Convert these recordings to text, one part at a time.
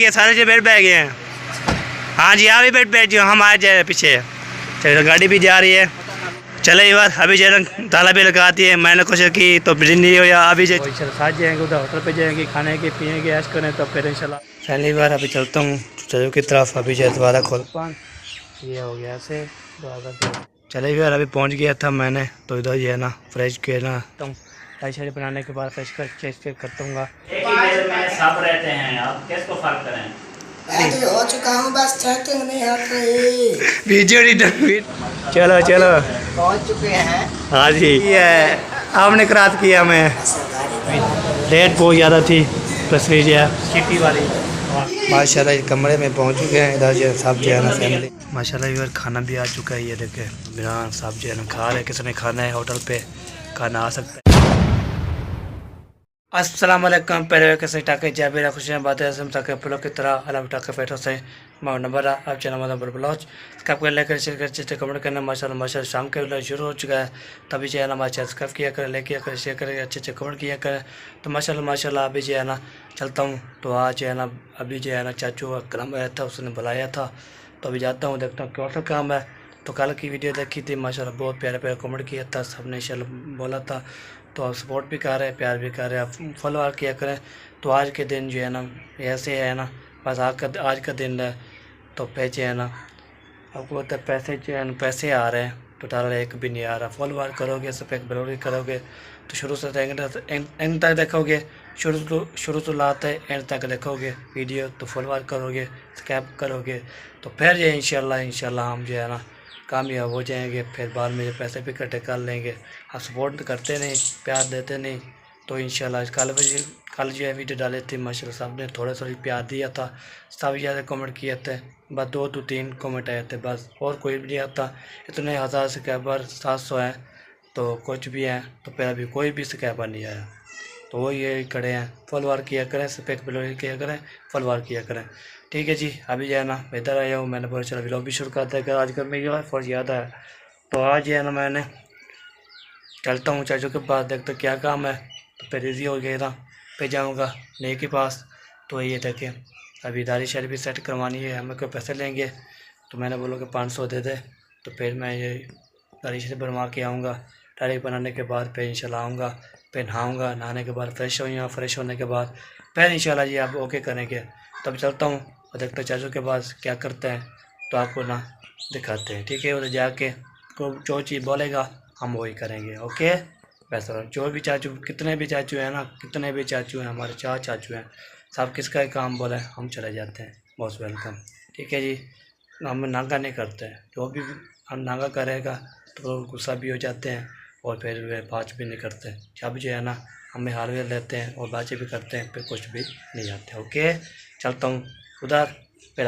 ये सारे जो बैठ गए हैं। हाँ जी आप भी बैठ जाओ, हम आ जाए पीछे। चलो गाड़ी भी जा रही है। चले ये बात अभी जो ताला भी लगाती है, मैंने कोशिश की तो बिजली नहीं हो या अभी जो साथ जाएंगे उधर होटल पे जाएंगे, खाने के पिएंगे ऐश करें तो फिर इंशाल्लाह पहली बार अभी चलता हूँ चलो की तरफ। अभी जो दोबारा खोल ये हो गया ऐसे दोबारा। चले यार अभी पहुँच गया था मैंने, तो इधर ये है ना फ्रेश किया ना तो चाय शाय बनाने के बाद फ्रेश कर चेक करता हूँ। एक ही मेल में सब रहते हैं, आप किसको फर्क करें। तो हो चुका हूँ, बस चेकिंग नहीं हट रही। वीडियो चलो चलो पहुँच चुके हैं। हाँ जी ये आपने करात किया, मैं रेट बहुत ज़्यादा थी तस्वीर सिटी वाली। माशाल्लाह ये कमरे में पहुंच चुके हैं। इधर जो सब जो है ना फैमिली माशाल्लाह इधर खाना भी आ चुका है। ये देखे बिना सब जो है ना खा रहे, किसने खाना है होटल पे खाना आ सकता है। अस्सलाम वालेकुम पहले कैसे टाके जाबिरा खुशियाँ बातें हम ताकि पलों की तरह अलाम टाके फेटो से माँ नंबर आप चैनल मतलब ब्लॉच सब्सक्राइब कर लेकर शेयर कर चीज़ कमेंट करना। माशाल्लाह शाम के ब्लॉग शुरू हो चुका है, तभी जो है ना हमारे सब्सक्राइब किया करें, लाइक किया करें, शेयर करें, अच्छे कमेंट किया करें। तो माशाल्लाह अभी जो है ना चलता हूँ। तो आज जो है ना अभी जो है ना चाचू का काम आया था, उसने बुलाया था, तो अभी जाता हूँ देखता हूँ कौन सा काम है। तो कल की वीडियो देखी थी माशाल्लाह बहुत प्यारे प्यारे कमेंट किया था सबने इंशाल्लाह बोला था, तो आप सपोर्ट भी कर रहे हैं, प्यार भी कर रहे हैं, आप फॉलो किया करें। तो आज के दिन जो है ना ऐसे है ना बस आज का दिन है। तो पैसे है ना आपको पता है पैसे जो है ना पैसे आ रहे हैं, तो डालर एक भी नहीं आ रहा। फॉलो करोगे सब्सक्राइब करोगे तो शुरू से एंड तक देखोगे, शुरू से लाते एंड तक देखोगे वीडियो, तो फॉलो करोगे सब्सक्राइब करोगे तो फिर ये इंशाल्लाह हम जो है ना कामयाब हो जाएंगे। फिर बाद में जो पैसे भी इकट्ठे कर लेंगे। आप सपोर्ट करते नहीं, प्यार देते नहीं, तो इंशाल्लाह कल जो है वीडियो डाले थे माशाल्लाह साहब ने थोड़ा प्यार दिया था, सब ज़्यादा कमेंट किए थे, बस 2-3 कमेंट आए थे बस, और कोई भी नहीं आता। इतने हज़ार सब्सक्राइबर 700 हैं तो कुछ भी हैं, तो फिर अभी कोई भी सब्सक्राइबर नहीं आया। तो वो ये खड़े हैं, फॉलोअर किया करें, सब्सक्राइब किया करें, फॉलोअर किया करें। ठीक है जी अभी जो है ना इधर आया हूँ, मैंने बोला चलो व्लॉग भी शुरू करते हैं। आजकल में जो है फौज ज़्यादा है, तो आज जो है ना मैंने चलता हूँ चाचू के पास, देखता क्या काम है। तो फिर इजी हो गया था, फिर जाऊँगा नई के पास। तो ये देखें अभी दाढ़ी शाड़ी भी सेट करवानी है, हमें कोई पैसे लेंगे, तो मैंने बोला कि 500 दे दे। तो फिर मैं ये दाढ़ी शाड़ी बनवा के आऊँगा। दाढ़ी बनाने के बाद फिर इंशाल्लाह आऊँगा, फिर नहाऊँगा, नहाने के बाद फ्रेश होऊँगा, फ्रेश होने के बाद फिर इंशाल्लाह जी आप ओके करेंगे। तब चलता हूँ और देखता चाचू के पास क्या करते हैं, तो आपको ना दिखाते हैं। ठीक है उधर जाके को जो चीज़ बोलेगा हम वही करेंगे। ओके वैसा जो भी चाचू कितने भी चाचू हैं ना, कितने भी चाचू हैं, हमारे 4 चाचू हैं, सब किसका काम बोले हम चले जाते हैं, मोस्ट वेलकम। ठीक है जी हम नांगा नहीं करते हैं, जो भी हम नांगा करेगा तो गुस्सा भी हो जाते हैं और फिर वे बात भी नहीं करते। जब जो है ना हमें हाल में लेते हैं और बातें भी करते हैं, फिर कुछ भी नहीं आते। ओके चलता हूँ उधर फिर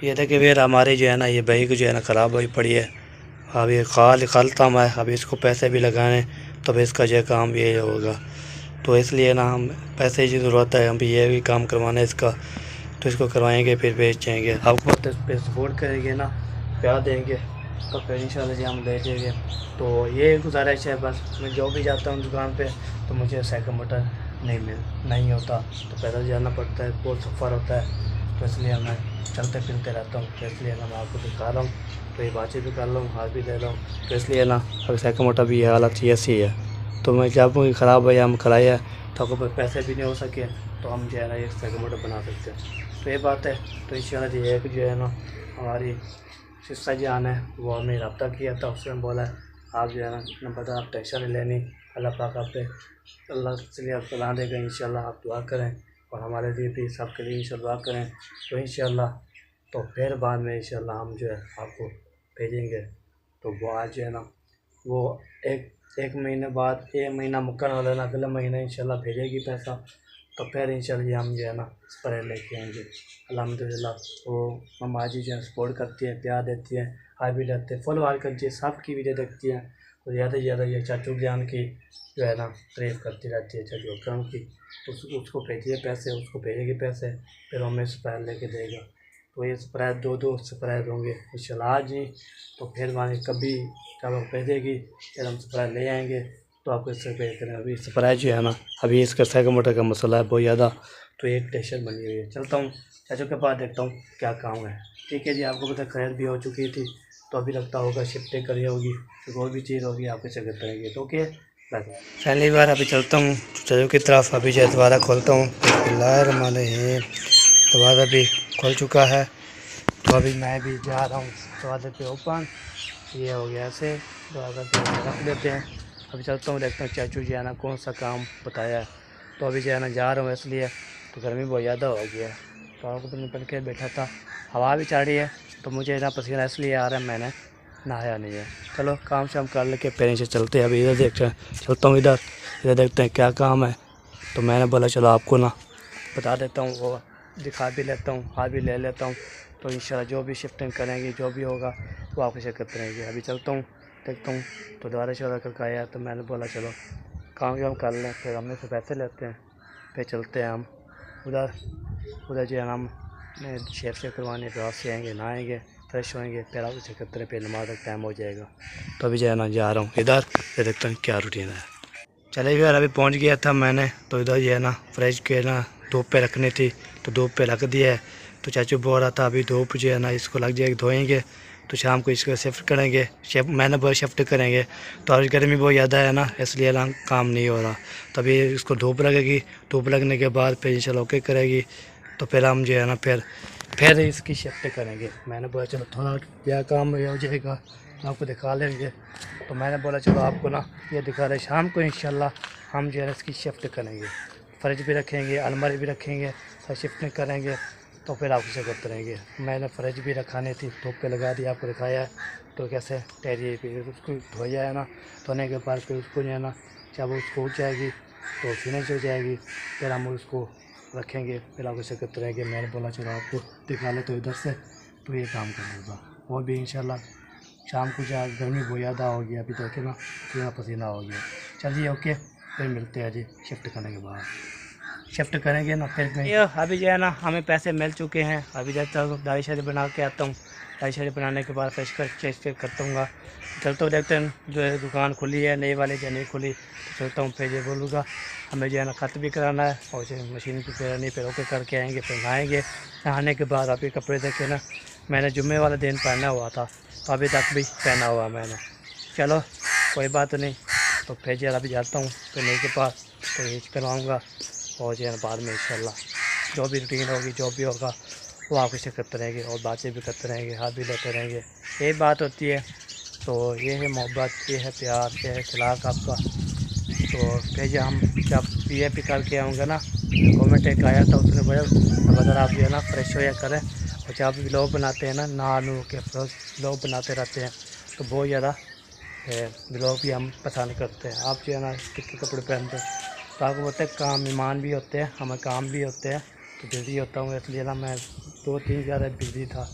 ये देखिए फिर हमारी जो है ना ये बाइक जो है ना ख़राब हुई पड़ी है। अब ये खालता मैं अभी इसको पैसे भी लगाने, तो फिर इसका जो काम ये होगा, तो इसलिए ना हम पैसे की ज़रूरत है, हम भी ये भी काम करवाना है इसका, तो इसको करवाएंगे फिर बेचेंगे। आपको पता है सपोर्ट करेंगे ना, प्यार देंगे, तो फिर इंशाल्लाह जी हम ले जाएंगे। तो ये गुजारिश है बस, मैं जो भी जाता हूँ दुकान पे तो मुझे साइकिल मोटर नहीं होता, तो पैदल जाना पड़ता है, बहुत सफ़र होता है, तो इसलिए मैं चलते फिरते रहता हूँ। तो इसलिए ना मैं आपको दिखा रहा हूँ, तो ये बातें भी कर लूँ, हाथ भी दे रहा हूँ, तो इसलिए ना अभी साइकिल मोटर भी ये हालत ऐसी है। तो मैं जब ख़राब है या हम खराया है तो अगर पैसे भी नहीं हो सके तो हम जो है ना एक साइकिल मोटर बना सकते हैं। तो ये बात है। तो इंशाल्लाह जी एक जो है ना हमारी सिस्टर जान है, वो हमें रब्ता किया था, उसने बोला आप जो है ना नंबर आप टेंशन नहीं लेनी, अल्लाह पाक आप पे अल्लाह से आप चला देगा इंशाल्लाह। आप दुआ करें और हमारे लिए भी सबके लिए इंशाल्लाह दुआ करें, तो इंशाल्लाह तो फिर बाद में इंशाल्लाह हम जो है आपको भेजेंगे। तो वो आज जो है ना वो एक महीने बाद, 1 महीना मुक्कन वाला ना अगले महीने इंशाल्लाह भेजेगी पैसा, तो फिर इंशाल्लाह हम जो है ना स्प्रे लेके आएंगे। अल्हम्दुलिल्लाह वो मम्मा जी जो है सपोर्ट करती है, प्यार देती है, हाई भी देते हैं, फुल वार करती है, सबकी वीडियो देखती हैं, तो ज़्यादा से ज़्यादा ये चाचू जान की जो है ना तारीफ़ करती रहती है चाचू अकरम की। उसको भेजिए पैसे, उसको भेजेगी पैसे, फिर हमें स्प्रे लेके देगा। तो ये स्प्रे 2 स्प्रे होंगे इंशाल्लाह आज ही, तो फिर माने कभी जब हम भेजेगी फिर हम स्प्रे ले आएंगे, तो आपको इससे भेज करें। अभी स्प्रे जो है ना अभी इसका साइकिल मोटर का मसला है बहुत ज़्यादा, तो एक टेंशन बनी हुई है। चलता हूँ चाचू के पास देखता हूँ क्या काम है। ठीक है जी, आपको पता खरीद भी हो चुकी थी तो अभी लगता होगा शिफ्टिंग करी होगी, तो कोई भी चीज़ होगी आपके से करते रहेंगे। तो ओके, पहली बार अभी चलता हूँ चाचू की तरफ। अभी जो दोबारा खोलता हूँ, बिस्मिल्लाहिर्रहमानिर्रहीम। दरवाज़ा भी खुल चुका है, तो अभी मैं भी जा रहा हूँ दरवाजे पे ओपन। ये हो गया ऐसे, दरवाज़ा पे रख देते हैं। अभी चलता हूँ, देखता हूँ चाचू जी है ना कौन सा काम बताया है। तो अभी जो है ना जा रहा हूँ, इसलिए तो गर्मी बहुत ज़्यादा हो गया है, तो आपको पता पहन के बैठा था, हवा भी चढ़ रही है, तो मुझे ना पसीना इसलिए आ रहा है, मैंने नहाया नहीं है। चलो काम शाम कर लेके फिर से चलते हैं। अभी इधर देखते हैं, चलता हूँ इधर देखते हैं क्या काम है। तो मैंने बोला चलो आपको ना बता देता हूँ, वो दिखा भी लेता हूँ, हाथ भी ले लेता हूँ। तो इंशाल्लाह जो भी शिफ्टिंग करेंगे, जो भी होगा वो आपको शेयर करते रहेंगे। अभी चलता हूँ, देखता हूँ। तो दोबारा शोरा करके आया, तो मैंने बोला चलो काम कर लें, फिर हमने से पैसे लेते हैं, फिर चलते हैं हम उधर जो है हम शेफ से करवाने के बाद से आएँगे, नहाएँगे, फ्रेश होएंगे, फिर आपको चेक करते रहे, फिर नमाज का टाइम हो जाएगा। तो अभी जो है ना जा रहा हूँ इधर, फिर देखता हूँ क्या रूटीन है। चले यार, अभी पहुँच गया था मैंने, तो इधर जो है ना फ्रिज के ना धूप पे रखनी थी, तो धूप पे रख दिया है। तो चाचू बोल रहा था अभी धूप जो है ना इसको लग जाएगी, धोएंगे तो शाम को इसको शिफ्ट करेंगे। मैंने बहुत शिफ्ट करेंगे, तो आज गर्मी बहुत ज़्यादा है ना, इसलिए ना काम नहीं हो रहा। तभी इसको धूप लगेगी, धूप लगने के बाद फिर इंशाल्लाह ओके करेगी, तो फिर हम जो है ना फिर इसकी शिफ्ट करेंगे। मैंने बोला चलो थोड़ा क्या काम हो जाएगा, आपको दिखा लेंगे। तो मैंने बोला चलो आपको ना ये दिखा रहे, शाम को इंशाल्लाह हम जो है इसकी शिफ्ट करेंगे, फ्रिज भी रखेंगे, अलमारी भी रखेंगे, सब शिफ्ट करेंगे, तो फिर आपको से करते रहेंगे। मैंने फ्रिज भी रखानी थी, धूप पे लगा दिया, आपको दिखाया है। तो कैसे टेरिए पे उसको धोया है ना, धोने के बाद फिर उसको जो है ना जब उसको उठ जाएगी तो फिनिश हो जाएगी, फिर हम उसको रखेंगे, फिर आपको से करते रहेंगे। मैंने बोला चलो आपको दिखा ले, तो इधर से तो ये काम कर लूँगा। और भी इंशाल्लाह शाम को जा, गर्मी बहुत ज़्यादा हो गया, अभी देखे ना पसीना पसीना हो गया। चलिए ओके, फिर मिलते हैं जी शिफ्ट करने के बाद। शिफ्ट करेंगे ना फिर मैं अभी जो है ना हमें पैसे मिल चुके हैं। अभी जाता हूँ दाढ़ी शादी बना के आता हूँ, दाढ़ी शादी बनाने के बाद फ्रेश कर चेक करता हूँ। चलता हूँ, देखते हैं जो है दुकान खुली है नई वाली या नहीं खुली, तो चलता हूँ फिर ये बोलूँगा। हमें जो है ना ख़त भी कराना है, और जो मशीन की पेरानी फिर ओके करके आएँगे, फिर नहाएँगे। नहाने के बाद अभी कपड़े देखे ना, मैंने जुम्मे वाला दिन पहना हुआ था, तो अभी तक भी पहना हुआ मैंने। चलो कोई बात नहीं, तो फिर जो अभी जाता हूँ तो नहीं के पास, तो ये करवाऊँगा, और जो है बाद में इंशाल्लाह जो भी रूटीन होगी, जो भी होगा वो आपके से करते रहेंगे, और बातें भी करते रहेंगे, हाथ भी लेते रहेंगे। यही बात होती है, तो ये है मोहब्बत, ये है प्यार, ये है खिलाक आपका। तो फिर जो हम जब पी करके आऊँगा ना, कमेंट एक आया था, उसने बोला अब अगर आप जो है ना फ्रेश हो या करें, और जब भी लोग बनाते हैं ना नहा नू के लोग बनाते रहते हैं, तो बहुत ज़्यादा लोग भी हम पसंद करते हैं। आप जो है ना कितने कपड़े पहनते हैं, तो आपको पता है काम मेहमान भी होते हैं, हमें काम भी होते हैं, तो बिज़ी होता हूँ, इसलिए ना मैं 2-3 ज़्यादा बिज़ी था।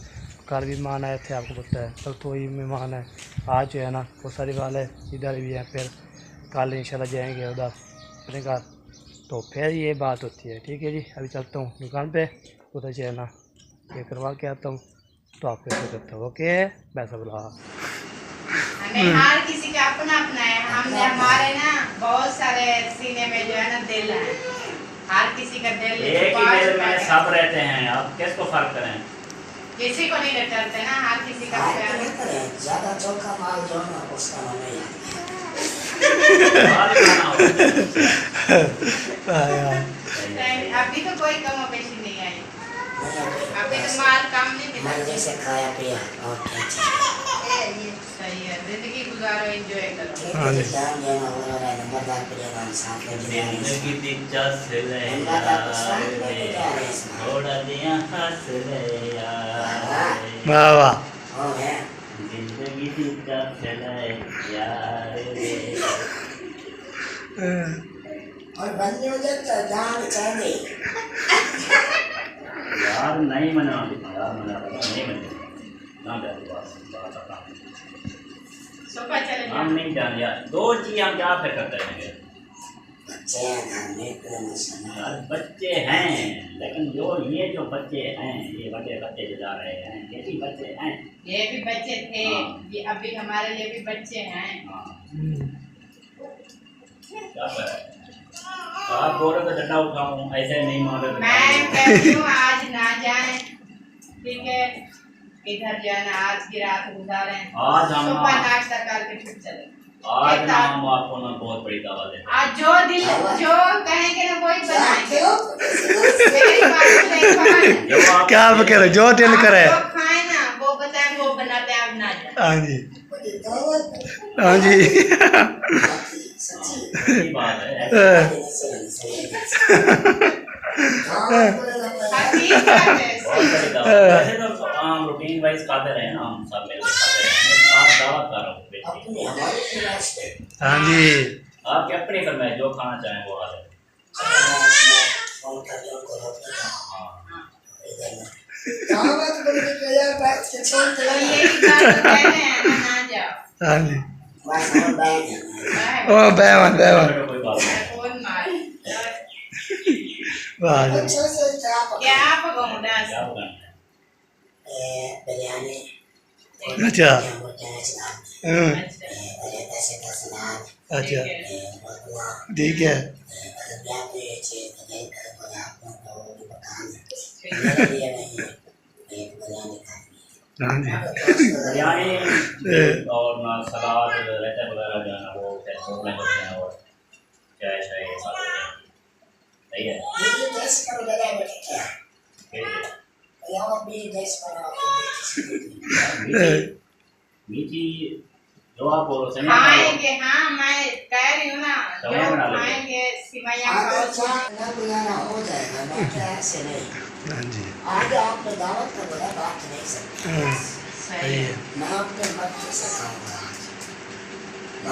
कल भी मेहमान आए थे, आपको पता है, कल तो ही मेहमान है। आज जो है ना वो सारी वाले इधर भी हैं, फिर कल इंशाल्लाह जाएंगे उधर अपने घर, तो फिर ये बात होती है। ठीक है जी, अभी चलता हूँ दुकान पे, उधर जो है ना ये करवा के आता हूँ, तो आप कैसे करते हो। ओके वैसा बोला हमें हर किसी का अपना अपना है। हमने हमारे ना बहुत सारे सीने में जो है ना दिल है, हर किसी का दिल एक ही दिल में सब रहते हैं, अब किसको फर्क करें? किसी को नहीं डरते ना, हर किसी का प्यार। ज्यादा चौका माल जो ना उसका नाम नहीं बाहर ही खाना होगा। अभी तो कोई कम पेशी नहीं आई, अभी तो माल काम नहीं मिला। मैं जैसे खाया पिया और क्या चाहिए, सही है, जिंदगी गुजारो, एंजॉय करो। हाँ जी। जान जाना हो रहा है, नंबरदार पिएगा साथ में जिंदगी दिलचस्प है यार, थोड़ा दिया हंस ले यार, वाह वाह, हो है जिंदगी दिलचस्प है यार। और बंद हो जाता जान चाहिए यार नहीं मना यार, नहीं मना ना सुबह चले हम जाओ। नहीं जान यार, दो चीज हम क्या फिर करते रहेंगे यार। बच्चे हैं, लेकिन जो बच्चे हैं, ये बड़े बच्चे जो जा रहे हैं, ये भी बच्चे हैं, ये भी बच्चे थे, हाँ। ये अभी हमारे लिए भी बच्चे हैं। हाँ। क्या करें? आप बोल रहे तो डंडा उठाऊं, ऐसे नहीं मान रहे तो मैं कहती हूँ आज ना जाए, ठीक है, इधर जो है ना आज की रात गुजारें, आज हम सुबह नाश्ता करके फिर चले। आज ना हम आपको ना बहुत बड़ी दावत देते हैं। आज जो दिल जो कहेंगे ना वही बनाएंगे। क्यों? मेरी बात नहीं खाना। जो आप क्या आप कह रहे हो? जो दिल करे। जो खाए ना वो बताए, वो बनाते हैं, आप ना जाए। हाँ जी, मुझे दावत हाँ जी। सच्ची सही बात है। हकीकत है। बहुत बड़ी दावत। वैसे तो हम रूटीन वाइज खाते रहे ना, हम सब मिलकर खाते रहे। आज दावत कर रहा हूँ बेटी। अपने हमारे खिलाफ है। हाँ जी, आपके अपने फरमाइश, जो खाना चाहें वो हाजिर। फोन कर दो को रोक दो। हाँ इधर ना दावत बोल के यार बात के छोड़ तो दो। यही बात तो कहने हैं ना जाओ। हाँ जी। बस हम बैठ गए। ओ बेवन बेवन, चलो कोई बात नहीं। फोन मार। वाह जी। अच्छा से चाप क्या पकाऊंगा? क्या बनाना है? बिरयानी अच्छा। हाँ, अच्छा, ठीक है। हाँ जी। बिरयानी और ना सलाद रायता वगैरह जो है ना वो टेस्ट में होते हैं, और चाय शाय ये सब होते हैं। सही है। मीठी जो आप बोलो सही है। खाएंगे, हाँ मैं कह रही हूँ ना, जो समय बना लेंगे। खाएंगे सिमैया खाओ। हो जाएगा मैं क्या ऐसे नहीं हाँ जी। आगे आपने दावत का बड़ा बात नहीं सकते हाँ, सही है। मैं अपने बच्चे से खाऊंगा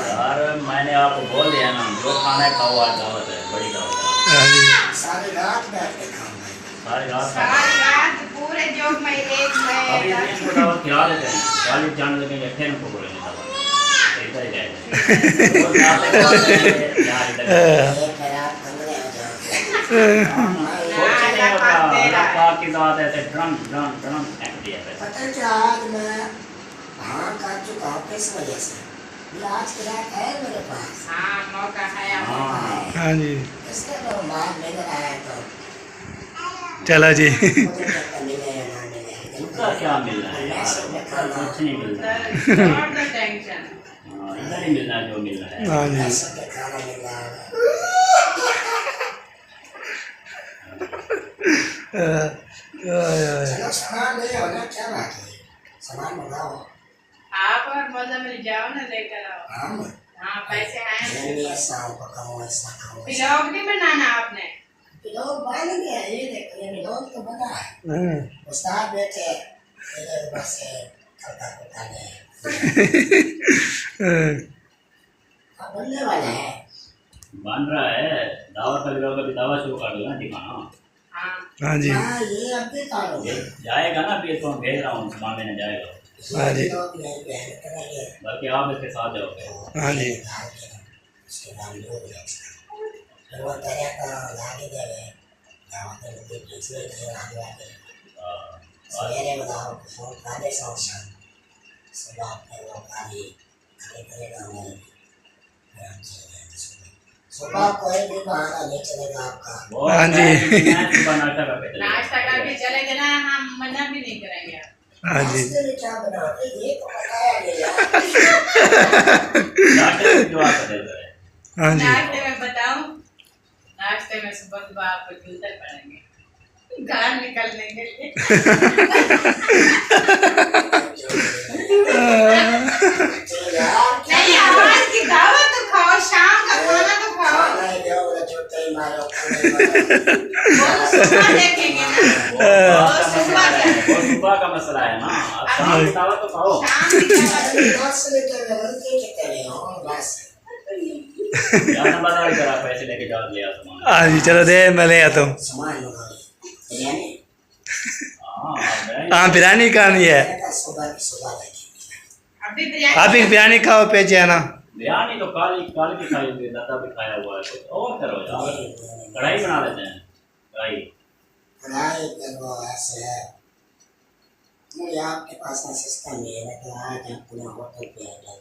यार मैंने आपको बोल दिया ना, जो खाना है खाओ, आज दावत है, बड़ी दावत है। हाँ जी। सारी रात बैठ के खाऊंगा सारी रात सारी रात पूरे जो मैं एक अभी में इसको दावत खिला देते हैं, कॉलेज जाने लगेंगे फिर हमको बोलेंगे दावत। इधर ही जाएगा। वो यार इधर एक रात कमरे आ जाओ कुछ नहीं होता। अल्लाह पाक की दावत ऐसे ड्रम ड्रम ड्रम फेंक दिया वैसे। पता है क्या आज मैं भान कर चुका हूँ किस वजह से ये आज की रात है मेरे पास हाँ मौका है आपको। हाँ हाँ जी, इसलिए तो बाहर लेकर आया तो चलो जी। मुझे पता मिले या ना मिले उसका क्या मिलना है यार, उसका कुछ नहीं मिलना है। Not the tension. हाँ, इधर ही मिलना है जो मिलना है। हाँ जी। ऐसा के खाना मिल रहा है चलो सामान ले आओ ना क्या बात है सामान मंगाओ आप और मजा मिल जाओ ना, लेकर आओ। हम हाँ पैसे हैं। जल्दी ऐसा पकाओ ऐसा खाओ पिलौक नहीं बनाना आपने। लोग बन गया ये देखो ये लोग तो बना है हाँ, उस्ताद बैठे इधर बस खटा खटा ले अब बनने वाला है बन रहा है। दावत का लोग अभी दावा शुरू कर दो ना दिखाना। हाँ हाँ जी। हाँ ये अभी कारोगे जाएगा ना, फिर तो भेज रहा हूँ सामान लेने जाएगा, हाँ जी। लोग नहीं पहन करेंगे बल्कि आप इसके साथ जाओगे। हाँ जी। उसके बाद लोग फिर वो तरह का लागे देवे दावत में भी पिछले दिन आगे आगे सवेरे बताओ फोन कर दे सॉन्ग सुबह फिर वो गाड़ी खड़े करेगा हमारे सुबह कोई भी बहाना नहीं चलेगा आपका हाँ जी। मैं सुबह नाश्ता करके चलेगा। नाश्ता करके चले जाना, हम मना भी नहीं करेंगे आप। हाँ जी। नाश्ते में क्या बनाओगे ये तो बताया नहीं यार नाश्ते में जो आप कर रहे हैं। हाँ जी। नाश्ते में बताऊं, नाश्ते में सुबह सुबह आपको जूते पड़ेंगे घर निकलने के लिए। नहीं आज की दावत तो खाओ, शाम का खाना तो खाओ। खाना ही दो वो छुट्टी ही मारो खाने मारो वो तो सुबह देखेंगे ना, वो सुबह का मसला है ना। आप शाम की दावत तो खाओ। शाम की दावत। दस से लेकर गलती के करे हो बस जाना बाजार करा, पैसे लेके जाओ, ले आओ सामान। हाँ जी, चलो दे मैं ले आता हूँ। सामान मंगाओ बिरयानी हाँ आप हाँ, बिरयानी खानी है। सुबह की सुबह लेके अभी बिरयानी आप एक बिरयानी खाओ पेच है ना। बिरयानी तो काली काली की खाई हुई है, दादा भी खाया हुआ है, कुछ और करो यार। कढ़ाई बना लेते हैं, कढ़ाई। कढ़ाई पर वो ऐसे है मुझे आपके पास का सिस्टम नहीं है तो आज अपने होटल पे आ जाओ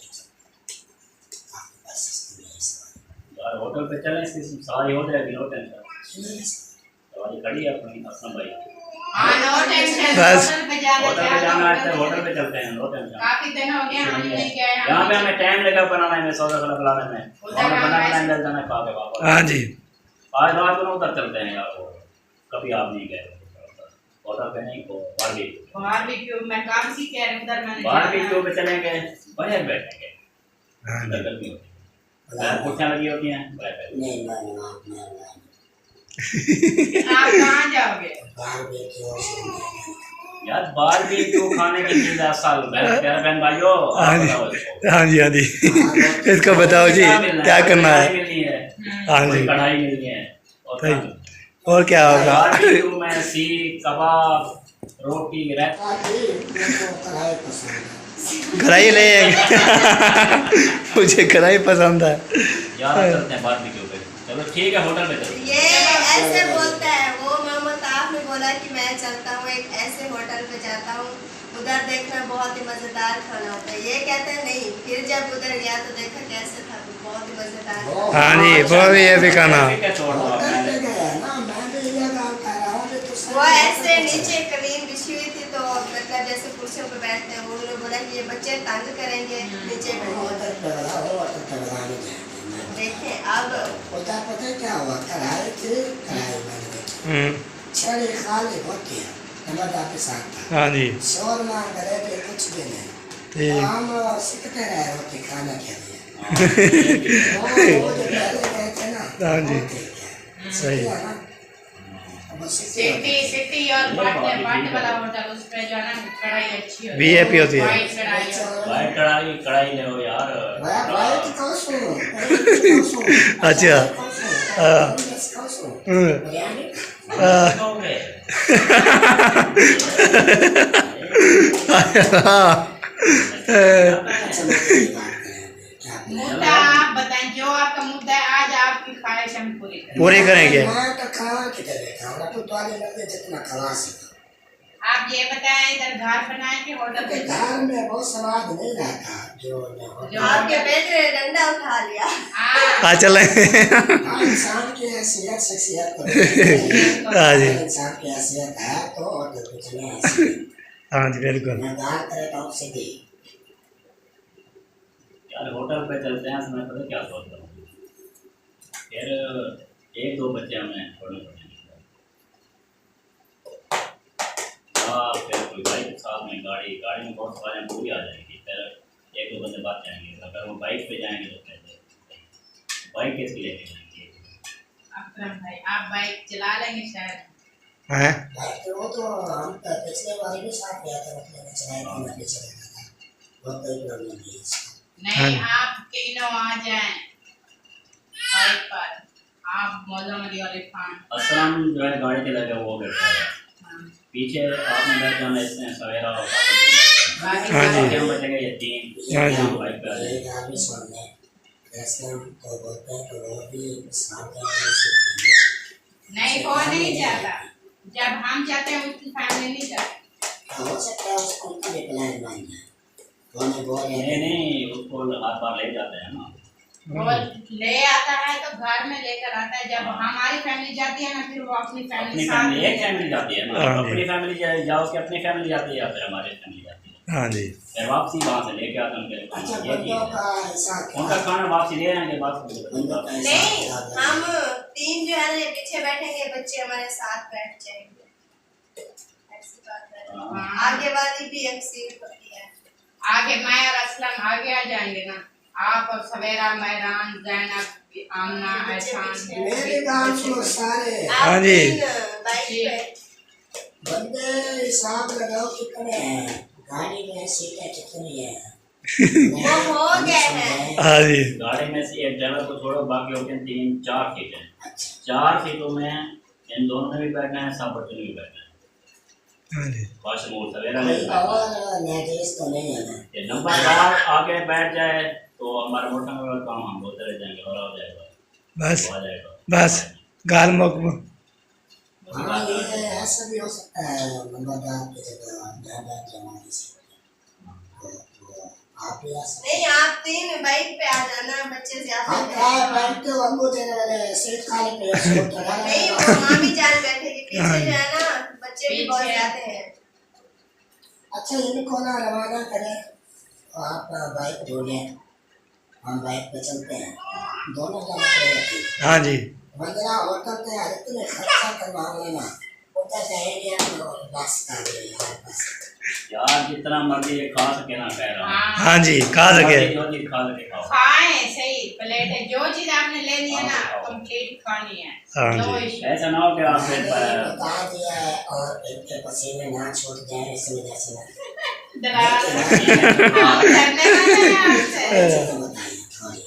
आपके पास सिस्टम नहीं है और होटल पे चलें, इसकी सवारी हो जाएगी, नो टेंशन। सवारी खड़ी है अपनी असलम भाई। हाँ नो टेंशन, बस। होटल पे जाना होटल पे जाना है तो होटल पे चलते हैं, नो टेंशन। काफी दिन हो गए हम नहीं गए। यहाँ पे हमें टाइम लगा बनाने में, सौदा खड़ा बनाने में, और बना मिल जाना खा के वापस। हाँ जी। आज रात को उधर चलते हैं यार, वो कभी आप नहीं गए होटल पे, नहीं को बारबेक्यू मैं काम सी कह रही उधर मैंने बारबेक्यू पे चलेंगे, बाहर बैठेंगे, हाँ अंदर गर्मी होती है, कुर्सियाँ लगी होती हैं, बाहर बैठेंगे। नहीं मैं आप कहाँ जाओगे? बारबेक्यू यार बारबेक्यू खाने की चीज है साल तेरा बहन भाइयों। हाँ जी, हाँ जी, हाँ जी। इसको बताओ जी क्या करना है। मिलनी है, हाँ जी, कढ़ाई मिलनी है, और सही। और क्या होगा? बारबेक्यू में सीख कबाब रोटी रहता। कढ़ाई पसंद कढ़ाई ले मुझे कढ़ाई पसंद है। यार चलते हैं बारबेक्यू पे, चलो ठीक है होटल पे चलो। ये ऐसे बोलता है वो मोहम्मद, आपने बोला कि मैं चलता हूँ एक ऐसे होटल पे जाता हूँ, उधर देखना बहुत ही मजेदार खाना होता है। ये कहते हैं नहीं, फिर जब उधर गया तो देखा कैसे था, बहुत ही मजेदार। हाँ जी, वो भी ये भी खाना। छोड़ दो आप, मैंने वो ऐसे नीचे कलीन बिछी हुई थी, तो मतलब जैसे कुर्सियों पे बैठते हैं, उन्होंने बोला कि ये बच्चे तंग करेंगे, नीचे देखें। अब उधर पता है क्या हुआ, कढ़ाई थी, कढ़ाई मैंने छड़ी खाली होती है टमाटर के साथ था। हाँ जी, शोरमा गले पे कुछ भी नहीं, ठीक। तो हम सीखते रहे रोटी खाने के लिए। वो जो पहले गए थे ना, हाँ जी, वो ठीक है, सही। है ना? अब सिटी सिटी और बाटे वाला होटल, उस पे जो है ना कढ़ाई अच्छी होती है, VIP होती है। वाइट कढ़ाई भाई कढ़ाई कढ़ाई ले हो यार। भाई कौन सो अच्छा। बिरयानी कहोगे? मुद्दा आप बताएं, जो आपका मुद्दा है आज आपकी ख्वाहिश हम पूरी करें। पूरी करेंगे। मैं तो खाना किधर देखा, हमरा तो वाले लगे जितना खवा सके। आप ये बताएं इधर घर बनाए कि होटल पे? घर में बहुत स्वाद नहीं रहता जो आपके बेटे ने डंडा उठा लिया। हाँ चले। हाँ, इंसान की हैसियत शख्सियत तो हाँ जी, इंसान की हैसियत है तो और कुछ नहीं है। हाँ जी, बिल्कुल। मैं बात करता हूँ सीधी। यार होटल पे चलते हैं, मैं पता क्या सोच रहा हूँ, फिर एक दो बच्चे हमें छोड़ने पड़ेंगे। हाँ फिर कोई बाइक के साथ में गाड़ी में बहुत सवारियाँ पूरी आ जाएंगी, फिर एक दो बंदे बात जाएंगे। अगर वो बाइक पे जाएंगे तो कैसे, बाइक कैसे लेके जाएंगे? अकरम भाई आप बाइक चला लेंगे शायद? हैं? भाई वो तो हम पिछले बार भी साथ गया था, मतलब चलाए थे, मैं पीछे रहता था, बहुत कोई प्रॉब्लम नहीं है इसका। नहीं आप तीनों आ जाएं बाइक पर, आप मौजूद अली और इरफान। असलम जो है गाड़ी के लगे वो बैठा है पीछे, आपने बैठ जाना, इसमें सवेरा और हाँ जी, हम बैठेंगे ये तीन। हाँ जी। बाइक पे आ जाएंगे। एक आदमी सुनने इस्लाम को बोलते हैं कि वो भी इस्लाम का नहीं वो नहीं जाता, जब हम जाते हैं उसकी फैमिली नहीं जाती। हो सकता है उसको उनका भी प्लान बन जाए, उन्हें बोले नहीं उसको हाथ बार ले जाते हैं ना, वो ले आता है तो घर में लेकर आता है। जब हमारी फैमिली जाती है ना, फिर वो अपनी फैमिली अपनी साथ फैमिली एक लेकर- फैमिली जाती है ना, हाँ जी। अपनी फैमिली जाओ कि अपनी फैमिली जाती है या फिर हमारी फैमिली जाती है, हाँ जी, फिर वापसी वहाँ से लेके आते हैं अच्छा उनके। ये बंदों चीज़ है। का ऐसा उनका खाना वापसी ले आएंगे वापसी। बंदों का ऐसा नहीं, क्या हम तीन जो है ना ये पीछे बैठेंगे, बच्चे हमारे साथ बैठ जाएंगे, ऐसी बात है। हाँ। आगे वाली भी एक सीट होती है। आगे मैं और असलम आगे आ जाएंगे ना, आप और सवेरा, मैदान, जैनब, आमना, एहसान। मेरी बात सुनो सारे आप हाँ जी। तीन बाइक पे। बंदे हिसाब लगाओ कितने हैं, गाड़ी में सीटें कितनी है। वो हो गए हैं। हाँ जी, गाड़ी में से एक ड्राइवर को छोड़ो, बाकी होते हैं तीन चार सीटें। अच्छा 4 सीटों में इन दोनों में भी बैठना है, सब बच्चों में भी बैठना है। हाँ जी, वाशमूल सवेरा कोई में और लेडीज तो नहीं है ना। ये नंबरदार आगे बैठ जाए तो हमारा मोटा मोटा काम हम होते रह जाएंगे और हो जाएगा, बस हो जाएगा। बस गाल मुक। हाँ ये ऐसा भी हो सकता है, नंबरदार की जगह ज़्यादा जमाने से तो आप भी आ सकते नहीं आप 3 बाइक पे आ जाना बच्चे से हैं। आप क्या है बैठ के अम्बू देने वाले सीट खाली पे है, सीट तो डाला नहीं है। वो मामी जान बैठेगी पीछे जो है ना बच्चे भी बहुत जाते हैं। अच्छा ये कौन रवाना करे तो आप बाइक ढूंढे, हम बाइक पे चलते हैं, दोनों जाना पड़ेगा। हाँ जी वंदना होटल पे आ रहे खर्चा करवाओगे ना होता चाहिए बस का हमारे पास। यार जितना मर्जी खा सके ना कह रहा हूँ। हाँ जी खा सके। जो चीज खा सके खाओ। खाएं सही प्लेट है जो चीज आपने लेनी है ना कंप्लीट खानी है। हाँ नो जी। इश्यू। ऐसा ना हो कि आप फिर बता दिया है और इनके पसीने ना छूट जाए इस वजह से ना करने वाले हैं आपसे। बताइए थोड़ी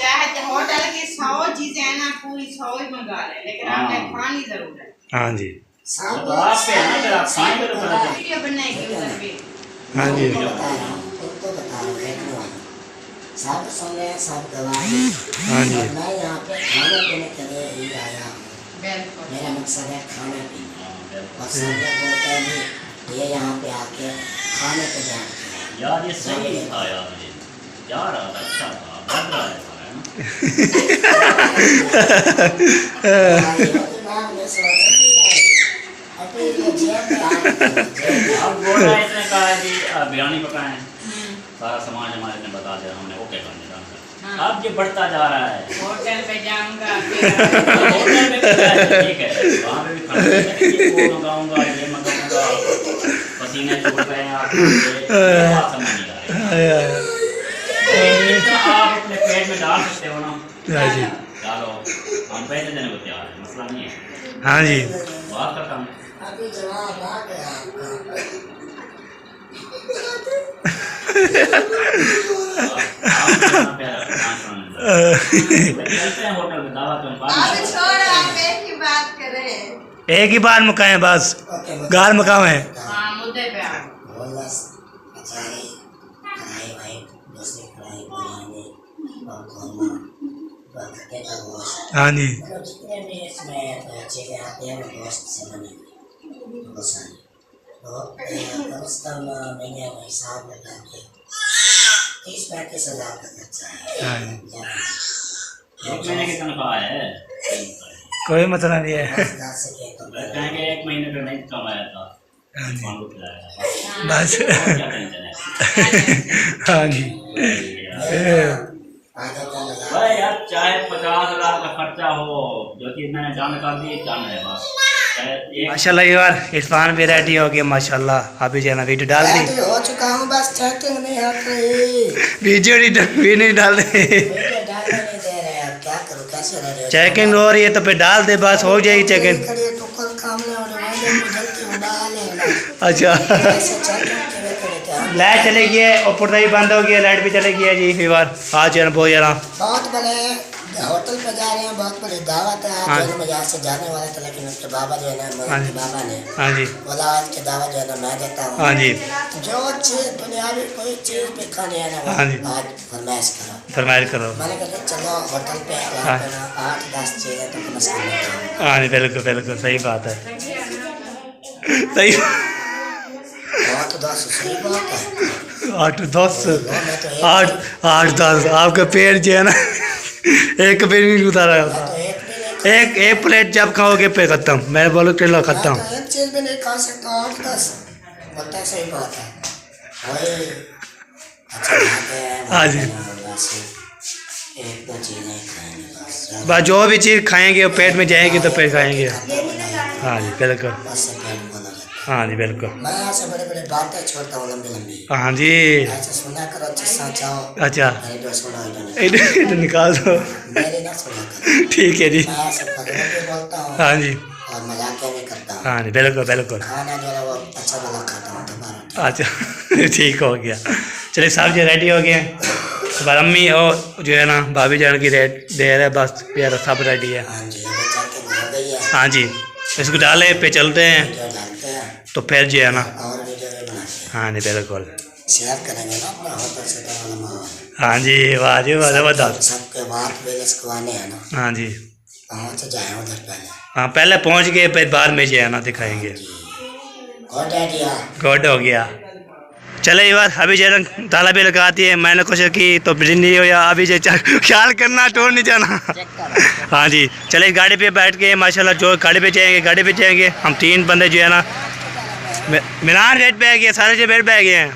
चाहे होटल की 100 चीजें है ना पूरी 100 ही मंगा ले लेकिन आपने खानी जरूर है। हाँ जी सब तो आप पे है ना फिर आप खाएंगे तो पता चलेगा। वीडियो बनाएगी उधर भी। हाँ जी उनको बता रहा हूँ उनको बता रहा हूँ देखने वाला सब सुन रहे हैं सब गवाह हैं। हाँ जी और मैं यहाँ पे खाने पीने के लिए ही आया हूँ। बिल्कुल। मेरा मकसद है खाना पीना हाँ, बिल्कुल। और सब लोग बोलते हैं भी ये यहाँ पे आके खाने पे जाते यार ये सही था यार मुझे जा रहा था अच्छा था लग रहा है खाना, है ना? दिमाग में सोच अभी ये जेब में आ अब बोल रहा है इसने कहा कि बिरयानी पकाएं सारा समाज हमारे ने बता दिया हमने ओके कर दिया। हाँ। अब ये बढ़ता जा रहा है होटल पे जाऊंगा होटल में भी जाए, ठीक है वहाँ पे भी खाना है, वो मंगाऊंगा ये मंगाऊंगा पसीने छूट रहे हैं आपको ये बात समझ नहीं आ रही। जितना आप अपने पेट में डाल सकते हो ना हाँ जी डालो हम पैसे देने को तैयार है मसला नहीं है हाँ जी बात का काम अभी जवाब आ गया आपका। होटल में दावा तुम आप छोड़ आप एक ही बात करें। एक ही बार मुकाएं बस गाल मुकावे। हाँ मुद्दे पे आओ। बोलस अचारी कढ़ाई भाई दूसरी कढ़ाई बिरयानी और कोरमा बकरे का गोश्त हाँ जी मतलब जितने भी इसमें चीज़ें आती हैं वो गोश्त से बनी बहुत सारी तो कम से कम मैंने हिसाब लगा के 30-35 हज़ार का खर्चा है। हाँ जी एक महीने की तनख्वाह है कोई मतलब नहीं है 10 से के तो कहेंगे एक महीने का नहीं कमाया था हाँ जी कौन को खिलाया था बस और क्या टेंशन है हाँ जी आधा का लगा भाई यार चाहे 50,000 का खर्चा हो जो चीज मैंने जानकार दी जान है बस चाहे एक माशाल्लाह यार इरफान भी रेडी हो गया माशाल्लाह। अभी जो है ना वीडियो डाल दी रेडी हो चुका हूँ बस चेकिंग नहीं हट रही वीडियो नहीं डाल दे वीडियो डालने नहीं दे रहे अब क्या करूँ कैसे रह रहे हो चेकिंग हो रही है तो फिर डाल दे बस हो जाएगी चेकिंग। खड़े तो कल काम ले और वाले जल्दी उड़ा ले अच्छा ऐसे चेकिंग करे करे क्या लाइट चली गई है और पर्दा भी बंद हो गया लाइट भी चली गई है जी। फिर बार आज जो है ना बहुत ज़्यादा बहुत बड़े होटल पे जा रहे हैं बहुत बड़ी दावत है हाँ। आज जो मैं यहाँ से जाने वाला था लेकिन उसके बाबा जो है ना हाँ मेरे जी। बाबा ने हाँ जी बोला आज की दावत जो है ना मैं देता हूँ हाँ जी जो चीज़ दुनियावी कोई चीज़ भी खानी है ना हाँ जी। वो आज फरमाइश करो। फरमाइश करो। मैंने कहा चलो होटल पे हाँ। वहाँ पे ना 8-10 चीज़ें तो कम से कम लेता हूँ। हाँ जी बिल्कुल बिल्कुल सही बात है सही। बहुत 10 सही बात है 8-10 मैं तो 8-10 आपका पेट जो है ना एक भी नहीं उतारा मैं होता। तो एक भी नहीं एक प्लेट जब खाओगे पे खत्म मैं बोलो किलो मैं खत्म। तो एक चीज़ भी नहीं खा सकता 8-10 बोलता है सही बात है वही अच्छा बात है हाँ जी। बस 1-2 चीज़ें खाएंगे बस बस जो भी चीज़ खाएंगे वो पेट में जाएगी तो फिर खाएंगे। बस हाँ जी बिल्कुल से पेट खोला जाता हाँ जी बिल्कुल है। मैं यहाँ से बड़े बड़े बातें छोड़ता हूँ लंबी लंबी हाँ जी ऐसे सुना करो जिससा चाहो अच्छा मेरे दो सुना इधर इधर निकाल दो मेरी ना सुना करो ठीक है जी। मैं ऐसे फजलों भी बोलता हूँ हाँ जी और मजाक भी करता हूँ हाँ जी बिल्कुल बिल्कुल खाना जो है वो अच्छा वाला खाता हूँ तुम्हारा अच्छा ठीक हो गया। चलिए साहब जी रेडी हो गए हैं तो बार अम्मी और जो है ना भाभी जान की रेट दे रहे बस यार सब रेडी है। हाँ जी ये बच्चा के हो गई है हाँ जी इसको डाले पे चलते हैं वीडियो डालते हैं तो फिर जो है ना और वीडियो भी बनाते हैं हाँ जी बिल्कुल शेयर करेंगे ना अपना होटल से तो वाला माहौल हाँ जी वाह जी वाह जबरदस्त। सबके बात बेलस को आने हैं ना हाँ जी पहुँच जाए उधर पहले हाँ पहले पहुंच गए फिर बाद में जो है ना दिखाएंगे। गुड आइडिया गुड हो गया चले ये बार अभी जो है ना ताला भी लगाती है, मैंने कोशिश की तो बिजली नहीं हो या अभी जो ख्याल करना टोर नहीं जाना। हाँ जी चले गाड़ी पे बैठ के माशाल्लाह जो गाड़ी पे जाएंगे हम 3 बंदे जो है ना मीनार बेड पे आ गए, सारे जो बेड पे आ गए हैं।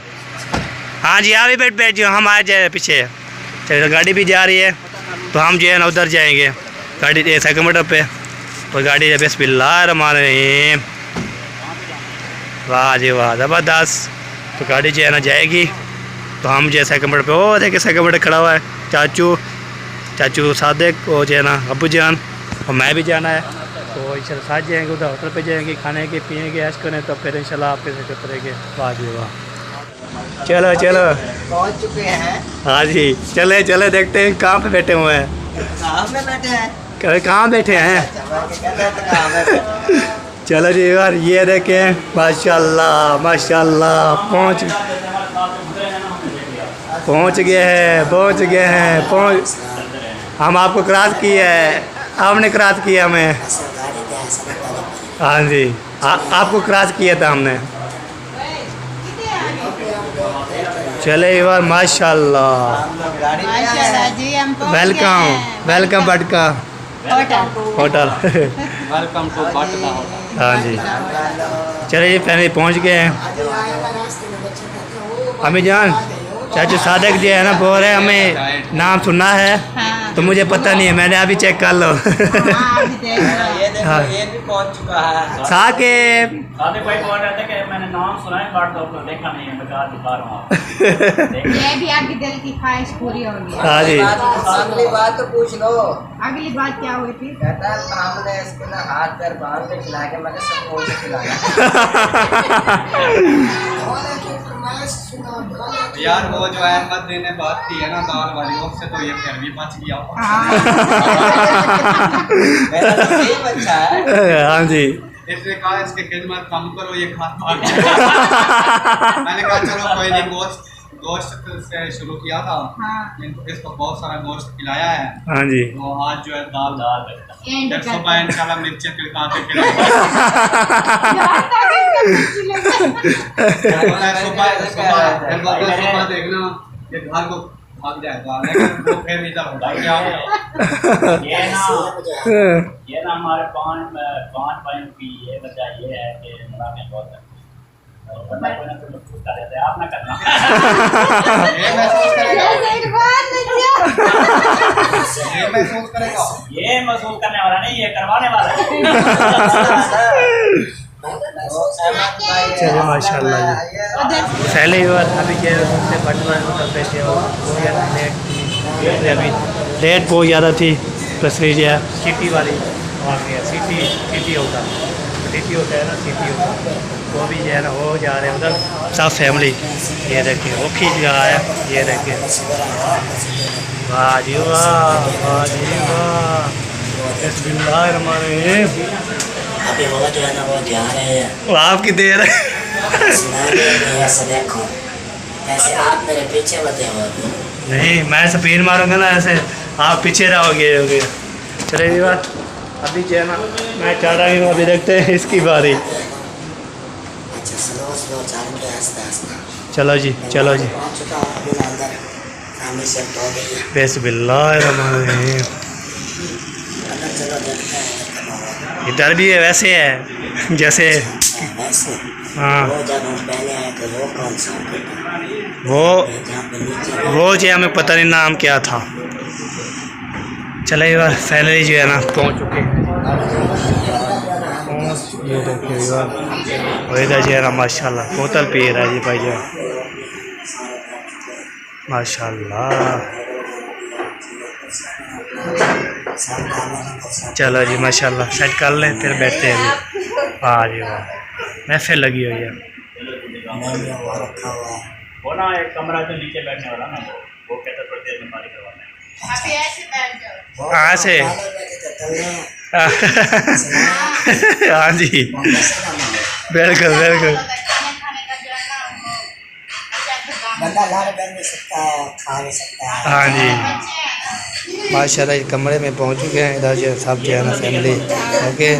हाँ जी आप भी बेड पे जो हम आ जाए पीछे। चलो गाड़ी भी जा रही है तो हम जो है ना उधर जाएंगे गाड़ी सेकंड पे। तो गाड़ी बिस्मिल्लाहिर्रहमानिर्रहीम, वाह जी वाह ज़बरदस्त। तो गाड़ी जो है ना जाएगी तो हम जो है सेकंड पे, वो देखिए सेकंड खड़ा हुआ है चाचू सादिक और जो है ना अबू जान और मैं भी जाना है। तो इंशाल्लाह साथ जाएंगे उधर होटल पे जाएंगे, खाने के पिएंगे ऐश करें तो फिर इंशाल्लाह आप फिर करेंगे। वाह जी वाह चलो पहुंच चुके हैं। हाँ जी चले देखते हैं कहाँ पे बैठे हुए हैं। कहाँ में बैठे हैं? कहाँ बैठे हैं? चलो जी यार ये देखें माशाल्लाह पहुँच गए हैं। हम आपको क्रॉस किया है, आपने क्रॉस किया हमें। हाँ जी आपको क्रॉस किया था हमने। चले यार माशाल्लाह जी हम welcome Batka hotel welcome to Batka hotel. हाँ जी चले जी फैमिली पहुँच गए हैं। अम्मी जान चाचू सादिक जो है ना बोल रहे हमें नाम सुनना है तो मुझे पता नहीं है, मैंने अभी चेक कर लो। ये देखो हाँ। ये भी पहुंच चुका है। साकिब सादे भाई बोल रहे थे कि मैंने नाम सुना है बट तो देखा नहीं है, मैं कहा दिखा रहा हूँ। ये भी आपकी दिल की ख्वाहिश पूरी होगी। हाँ जी अगली बात तो पूछ लो। अगली बात क्या हुई थी? कहता है हमने इसके ना हाथ पैर बांध के खिला के, मैंने सब बोल के खिलाया। यार वो जो अहमद ने बात की है ना दाल वाली, उससे तो ये फिर भी बच गया। मेरा तो सही बच्चा है। हाँ जी इसने कहा इसके खिदमत कम करो, ये खाता है। मैंने कहा चलो कोई नहीं, गोश्त से शुरू किया था। इसको बहुत सारा गोश्त खिलाया है। हाँ जी तो आज जो है दाल ये फिर सुबह इंशाल्लाह मिर्चें खिला के खिलाऊंगा। सुबह देखना ये घर को भाग जाएगा, लेकिन वो फिर इधर होगा क्या होगा। ये ना हमारे पाँच भाइयों की ये वजह ये है कि मुनाफे बहुत है। वरना कोई ना कोई महसूस कर देते हैं, आप ना करना। ये महसूस करेगा, ये महसूस करेगा, ये महसूस करने वाला नहीं, ये करवाने वाला है। चलिए माशाल्लाह जी पहले ही बार अभी जो है पटना पैसे हो लेट अभी लेट बहुत ज़्यादा थी। प्लस जो है सिटी वाली आ गया, सिटी होता है ना, सिटी होता वो भी जो है ना वो जा रहे हैं उधर सब फैमिली। ये देखिए वो खींच रहा है, ये देखिए वाह जी वाह बिस्मिल्लाहिर्रहमानिर्रहीम। अभी वो जो है ना वो जा रहे हैं। वो आपकी देर है। ऐसे देखो, ऐसे आप मेरे पीछे बते हो। नहीं मैं स्पीड मारूंगा ना ऐसे आप पीछे रहोगे। चले ये बात अभी जो है ना मैं चाह रहा हूँ अभी देखते हैं इसकी बारी। अच्छा स्लो चलेंगे आस्ते। चलो जी पहुंच चुका हूं अभी अंदर, सामने से तो गई है। बिस्मिल्लाहिर्रहमानिर्रहीम। अंदर चलो देखते हैं इधर भी वैसे है जैसे वैसे। हाँ वो जब हम पहले आए थे वो कौन सा जहाँ पे नीचे वो जो हमें पता नहीं नाम क्या था। चले बार फैमिली जो है ना पहुँच चुके हैं। ये देखिए और इधर जो है ना माशाल्लाह बोतल पी रहा है जी भाई जो माशाल्लाह। चलो जी माशाल्लाह सेट कर लें फिर बैठते हैं अभी। हाँ जी वाह महफिल लगी हुई है। वो रखा हुआ है। वो ना एक कमरा जो नीचे बैठने वाला ना वो कहता थोड़ी देर में बारी करवाना है। अभी ऐसे बैठ जाओ। कहाँ से? हाँ जी बिल्कुल खाने का जो है ना बंदा लाड़ कर नहीं सकता है, खा नहीं सकता है। हाँ जी माशाल्लाह कमरे में पहुँच चुके हैं। इधर जो सब जो है ना फैमिली ओके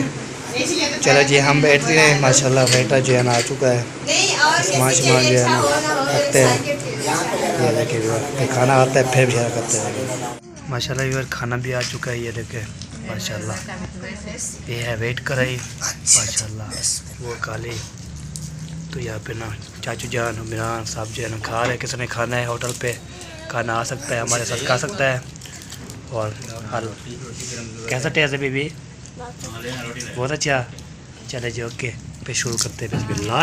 चलो जी हम बैठते हैं। माशाल्लाह वेटर जो है ना आ चुका है। नहीं और सामान किसी सामान के जो है अच्छा ना हो ना हो रखते हैं। आगे फिर ये देखे फिर खाना आता है फिर भी करते हैं। माशाल्लाह व्यूअर खाना भी आ चुका है। ये देखे माशाल्लाह ये है वेट कराई माशाल्लाह वो काली। तो यहाँ पे ना चाचू जान इमरान साहब जो है ना खा रहे। किसी ने खाना है होटल पे खाना आ सकता है हमारे साथ खा सकता है। और हल कैसा टेस्ट है बीबी? बहुत अच्छा। चले जी ओके पे शुरू करते हैं बिस्मिल्लाह।